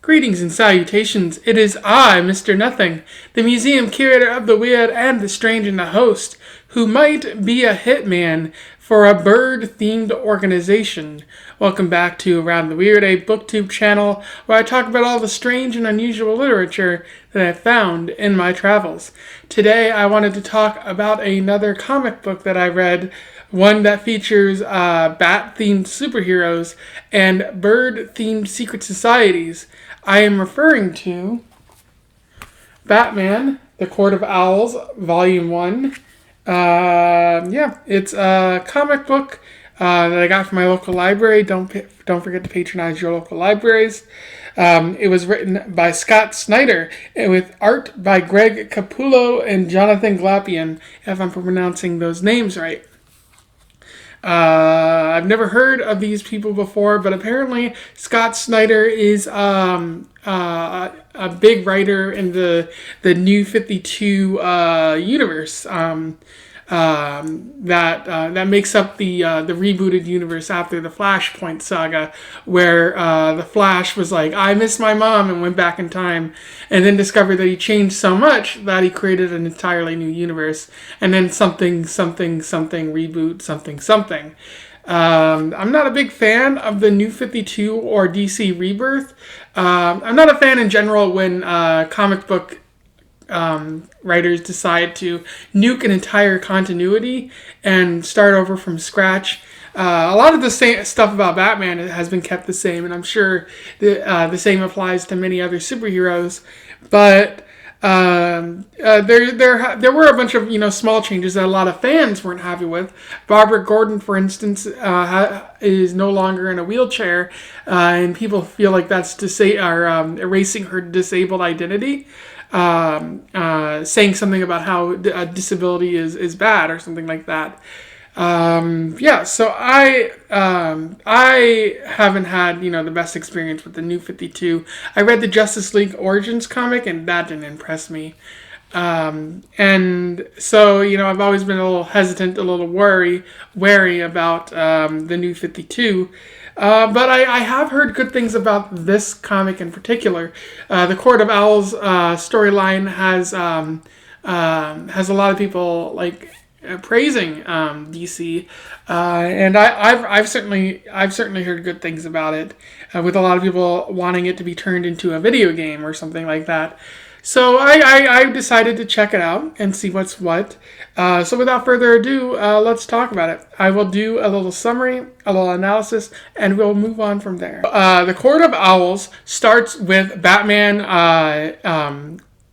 Greetings and salutations. It is I, Mr. Nothing, the museum curator of the weird and the strange and the host, who might be a hitman for a bird-themed organization. Welcome back to Around the Weird, a booktube channel where I talk about all the strange and unusual literature that I found in my travels. Today I wanted to talk about another comic book that I read, one that features bat-themed superheroes and bird-themed secret societies. I am referring to Batman, The Court of Owls, Volume 1. It's a comic book that I got from my local library. Don't forget to patronize your local libraries. It was written by Scott Snyder with art by Greg Capullo and Jonathan Glapian, if I'm pronouncing those names right. I've never heard of these people before, but apparently Scott Snyder is a big writer in the New 52 universe. That makes up the rebooted universe after the Flashpoint saga, where the Flash was like, I miss my mom, and went back in time, and then discovered that he changed so much that he created an entirely new universe, and then something reboot something. I'm not a big fan of the New 52 or DC Rebirth. I'm not a fan in general when comic book writers decide to nuke an entire continuity and start over from scratch. A lot of the same stuff about Batman has been kept the same, and I'm sure the same applies to many other superheroes. But there were a bunch of small changes that a lot of fans weren't happy with. Barbara Gordon, for instance, is no longer in a wheelchair, and people feel like that's erasing her disabled identity. Saying something about how a disability is bad or something like that. So I haven't had the best experience with the New 52. I read the Justice League Origins comic, and that didn't impress me. And so I've always been a little hesitant, a little wary about the New 52. But I have heard good things about this comic in particular. The Court of Owls storyline has a lot of people praising DC, and I've certainly heard good things about it. With a lot of people wanting it to be turned into a video game or something like that. So I decided to check it out and see what's what. So without further ado, let's talk about it. I will do a little summary, a little analysis, and we'll move on from there. The Court of Owls starts with Batman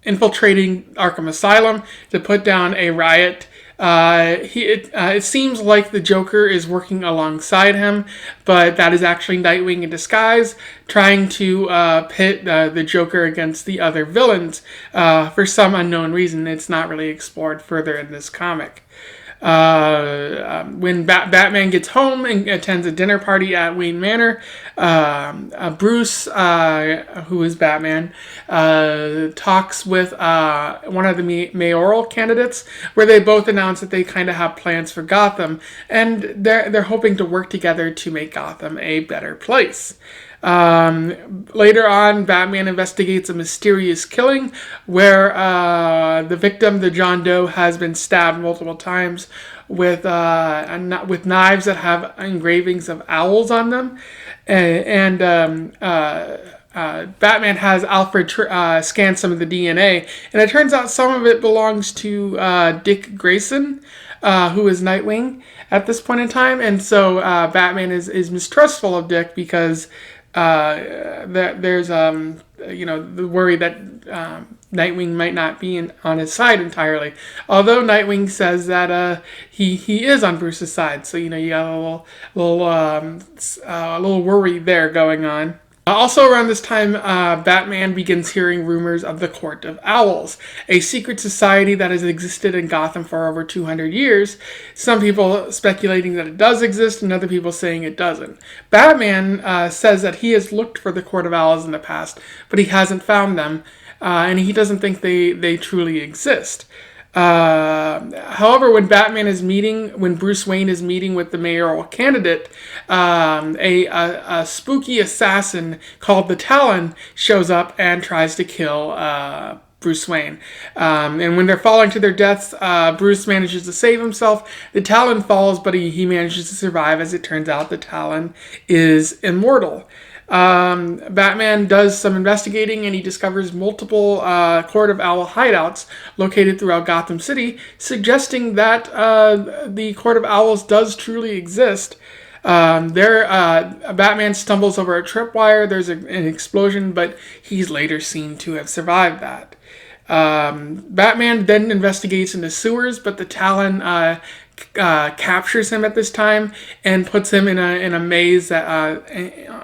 infiltrating Arkham Asylum to put down a riot. It seems like the Joker is working alongside him, but that is actually Nightwing in disguise, trying to pit the Joker against the other villains for some unknown reason. It's not really explored further in this comic. When Batman gets home and attends a dinner party at Wayne Manor, Bruce, who is Batman, talks with one of the mayoral candidates, where they both announce that they kind of have plans for Gotham, and they're hoping to work together to make Gotham a better place. Later on, Batman investigates a mysterious killing where the victim, the John Doe, has been stabbed multiple times with knives that have engravings of owls on them, and Batman has Alfred scan some of the DNA, and it turns out some of it belongs to Dick Grayson, who is Nightwing at this point in time, and so Batman is mistrustful of Dick because there's the worry that Nightwing might not be on his side entirely. Although Nightwing says that he is on Bruce's side, so you got a little worry there going on. Also around this time, Batman begins hearing rumors of the Court of Owls, a secret society that has existed in Gotham for over 200 years. Some people speculating that it does exist, and other people saying it doesn't. Batman says that he has looked for the Court of Owls in the past, but he hasn't found them, and he doesn't think they truly exist. However, when Bruce Wayne is meeting with the mayoral candidate, a spooky assassin called the Talon shows up and tries to kill Bruce Wayne. And when they're falling to their deaths, Bruce manages to save himself. The Talon falls, but he manages to survive. As it turns out, the Talon is immortal. Batman does some investigating and he discovers multiple Court of Owl hideouts located throughout Gotham City, suggesting that the Court of Owls does truly exist. Batman stumbles over a tripwire. There's an explosion, but he's later seen to have survived that. Batman then investigates in the sewers, but the Talon captures him at this time and puts him in a maze that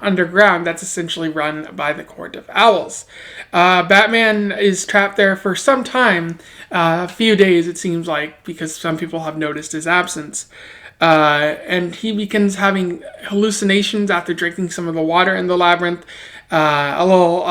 underground that's essentially run by the Court of Owls. Batman is trapped there for some time, a few days it seems like, because some people have noticed his absence. And he begins having hallucinations after drinking some of the water in the labyrinth. A little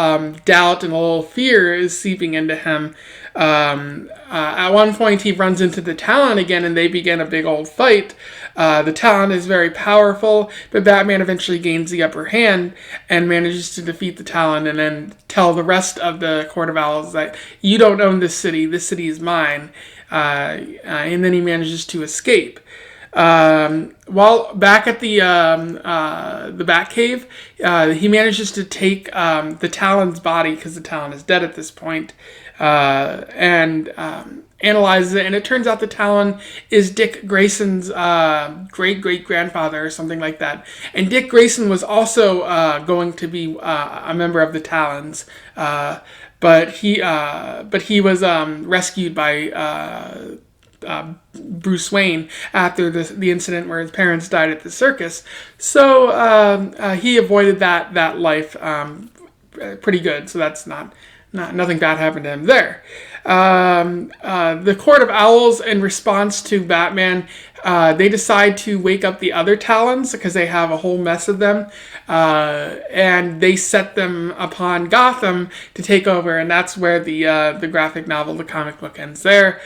doubt and a little fear is seeping into him. At one point, he runs into the Talon again, and they begin a big old fight. The Talon is very powerful, but Batman eventually gains the upper hand and manages to defeat the Talon and then tell the rest of the Court of Owls that you don't own this city is mine. And then he manages to escape. While back at the Batcave, he manages to take the Talon's body, because the Talon is dead at this point, and analyzes it, and it turns out the Talon is Dick Grayson's great-great-grandfather or something like that. And Dick Grayson was also going to be a member of the Talons, but he was rescued by Bruce Wayne after the incident where his parents died at the circus. So he avoided that life pretty good. So that's nothing bad happened to him there. The Court of Owls, in response to Batman, they decide to wake up the other Talons because they have a whole mess of them, and they set them upon Gotham to take over, and that's where the graphic novel, the comic book, ends there,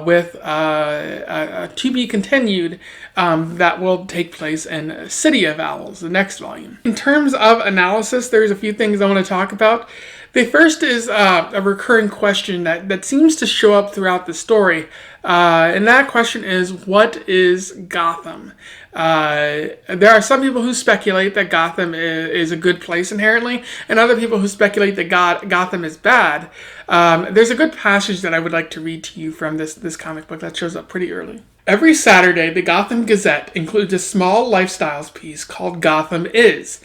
with to be continued that will take place in City of Owls, the next volume. In terms of analysis, there's a few things I want to talk about. The first is a recurring question that seems to show up throughout the story, and that question is, what is Gotham? There are some people who speculate that Gotham is a good place inherently, and other people who speculate that Gotham is bad. There's a good passage that I would like to read to you from this comic book that shows up pretty early. Every Saturday, the Gotham Gazette includes a small lifestyles piece called Gotham Is.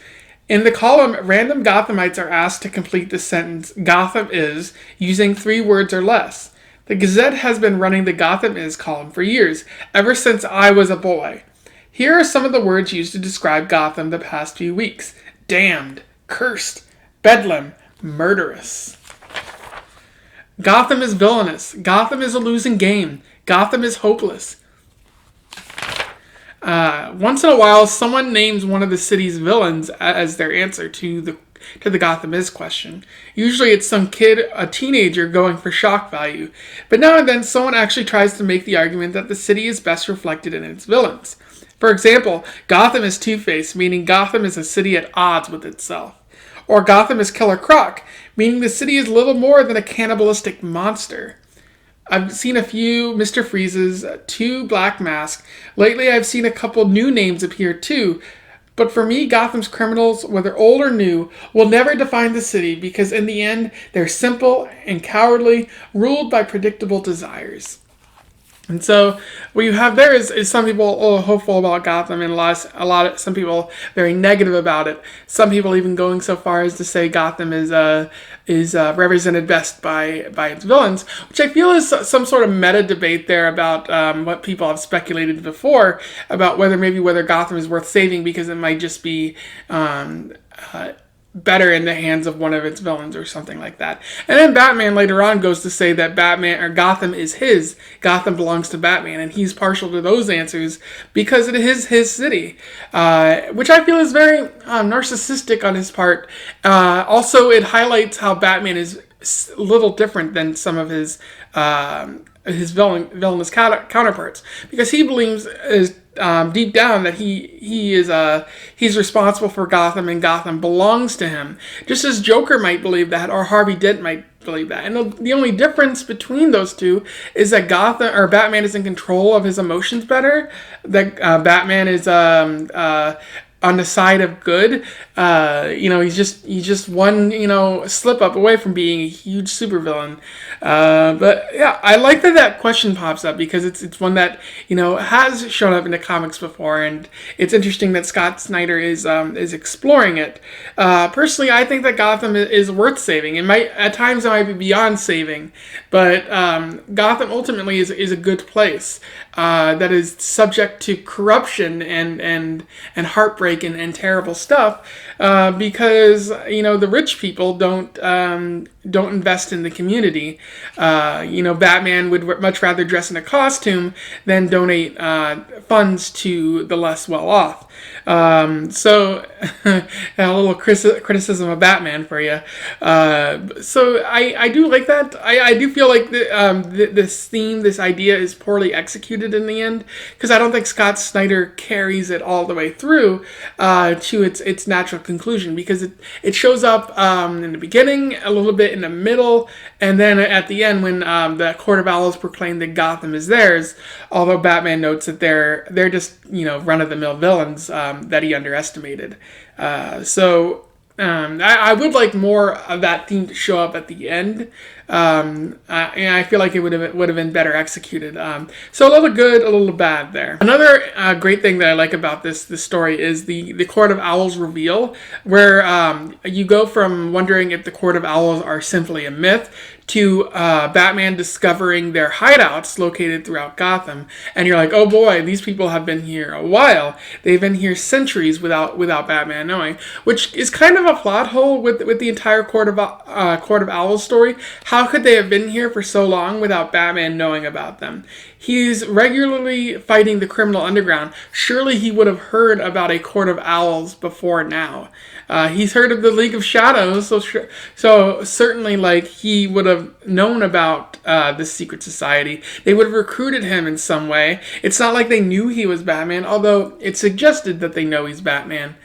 In the column, random Gothamites are asked to complete the sentence, Gotham is, using 3 words or less. The Gazette has been running the Gotham is column for years, ever since I was a boy. Here are some of the words used to describe Gotham the past few weeks. Damned, cursed, bedlam, murderous. Gotham is villainous. Gotham is a losing game. Gotham is hopeless. Once in a while, someone names one of the city's villains as their answer to the Gotham is question. Usually it's some kid, a teenager, going for shock value. But now and then, someone actually tries to make the argument that the city is best reflected in its villains. For example, Gotham is Two-Face, meaning Gotham is a city at odds with itself. Or Gotham is Killer Croc, meaning the city is little more than a cannibalistic monster. I've seen a few Mr. Freezes, 2 Black Mask. Lately, I've seen a couple new names appear too. But for me, Gotham's criminals, whether old or new, will never define the city because in the end, they're simple and cowardly, ruled by predictable desires. And so what you have there is some people hopeful about Gotham, and some people very negative about it. Some people even going so far as to say Gotham is represented best by its villains, which I feel is some sort of meta debate there about what people have speculated before about whether Gotham is worth saving because it might just be better in the hands of one of its villains or something like that. And then Batman later on goes to say that Gotham is his. Gotham belongs to Batman, and he's partial to those answers because it is his city, which I feel is very narcissistic on his part. Also, it highlights how Batman is a little different than some of his his villainous counterparts, because he believes is deep down that he's responsible for Gotham, and Gotham belongs to him, just as Joker might believe that, or Harvey Dent might believe that. And the only difference between those two is that Batman is in control of his emotions better. That Batman is on the side of good. He's just one, slip up away from being a huge supervillain. But yeah, I like that question pops up, because it's one that, has shown up in the comics before, and it's interesting that Scott Snyder is exploring it. Personally, I think that Gotham is worth saving. At times it might be beyond saving, but Gotham ultimately is a good place that is subject to corruption and heartbreak and terrible stuff, because the rich people don't invest in the community. Batman would much rather dress in a costume than donate funds to the less well off. So a little criticism of Batman for you. So I do like that. I do feel like this idea is poorly executed in the end, because I don't think Scott Snyder carries it all the way through to its natural conclusion, because it shows up in the beginning, a little bit in the middle, and then at the end when the Court of Owls proclaim that Gotham is theirs, although Batman notes that they're just run-of-the-mill villains that he underestimated. I would like more of that theme to show up at the end. And I feel like it would have been better executed. So a little good, a little bad there. Another great thing that I like about this story is the Court of Owls reveal, where you go from wondering if the Court of Owls are simply a myth to Batman discovering their hideouts located throughout Gotham, and you're like, oh boy, these people have been here a while. They've been here centuries without Batman knowing, which is kind of a plot hole with the entire Court of Owls story. How could they have been here for so long without Batman knowing about them? He's regularly fighting the criminal underground. Surely he would have heard about a Court of Owls before now. He's heard of the League of Shadows, so certainly he would have known about this secret society. They would have recruited him in some way. It's not like they knew he was Batman, although it's suggested that they know he's Batman.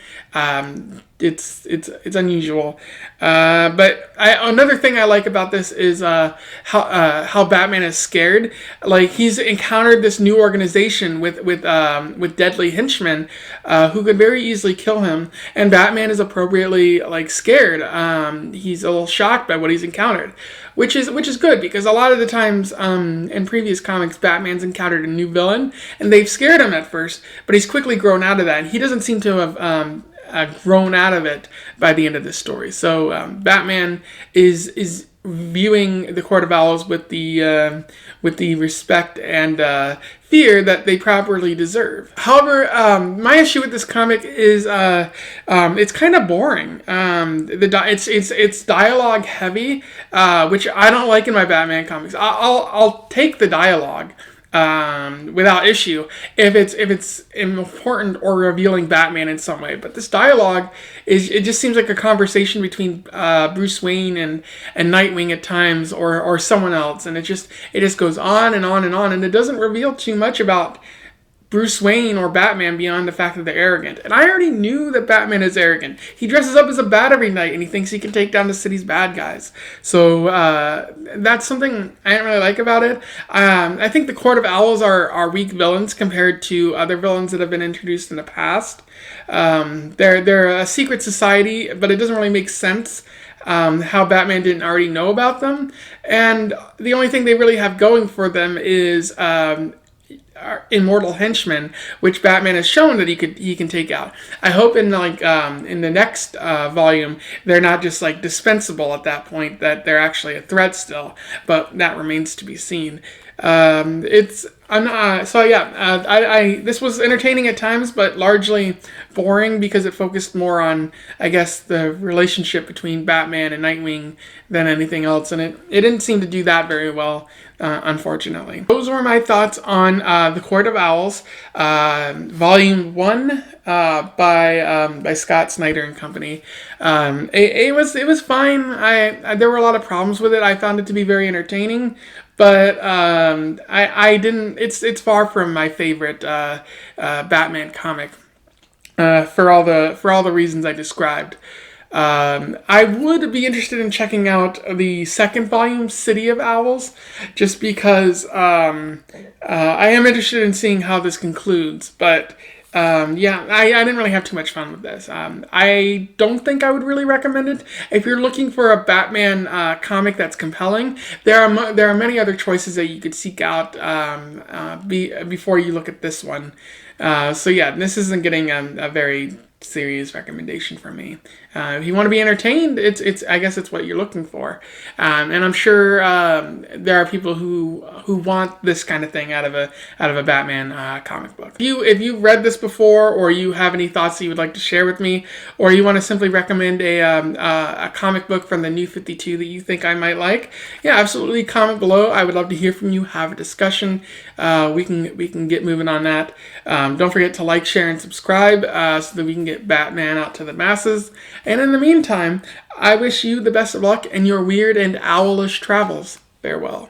It's unusual. But another thing I like about this is how Batman is scared. Like, he's encountered this new organization with deadly henchmen who could very easily kill him, and Batman is appropriately scared. He's a little shocked by what he's encountered, which is good, because a lot of the times in previous comics, Batman's encountered a new villain and they've scared him at first, but he's quickly grown out of that, and he doesn't seem to have grown out of it by the end of this story. So Batman is viewing the Court of Owls with the respect and fear that they properly deserve. However, my issue with this comic is it's kind of boring. It's dialogue heavy, which I don't like in my Batman comics. I'll take the dialogue without issue if it's important or revealing Batman in some way. But this dialogue it just seems like a conversation between Bruce Wayne and Nightwing at times, or someone else, and it just goes on and on and on, and it doesn't reveal too much about Bruce Wayne or Batman beyond the fact that they're arrogant. And I already knew that Batman is arrogant. He dresses up as a bat every night, and he thinks he can take down the city's bad guys. So that's something I didn't really like about it. I think the Court of Owls are weak villains compared to other villains that have been introduced in the past. They're a secret society, but it doesn't really make sense how Batman didn't already know about them. And the only thing they really have going for them is immortal henchmen, which Batman has shown that he can take out. I hope in the next volume they're not just dispensable at that point, that they're actually a threat still, but that remains to be seen. This was entertaining at times, but largely boring because it focused more on, I guess, the relationship between Batman and Nightwing than anything else, and it didn't seem to do that very well, unfortunately. Those were my thoughts on The Court of Owls, Volume 1 by Scott Snyder and Company. It was fine. There were a lot of problems with it. I found it to be very entertaining, but I didn't. It's far from my favorite Batman comic for all the reasons I described. I would be interested in checking out the second volume, City of Owls, just because I am interested in seeing how this concludes. But yeah, I didn't really have too much fun with this. I don't think I would really recommend it. If you're looking for a Batman comic that's compelling, there are many other choices that you could seek out before you look at this one. So yeah, this isn't getting a very serious recommendation from me. If you want to be entertained, it's I guess it's what you're looking for, and I'm sure there are people who want this kind of thing out of a Batman comic book. If you've read this before, or you have any thoughts that you would like to share with me, or you want to simply recommend a comic book from the New 52 that you think I might like, yeah, absolutely comment below. I would love to hear from you. Have a discussion. We can get moving on that. Don't forget to like, share, and subscribe so that we can get Batman out to the masses. And in the meantime, I wish you the best of luck in your weird and owlish travels. Farewell.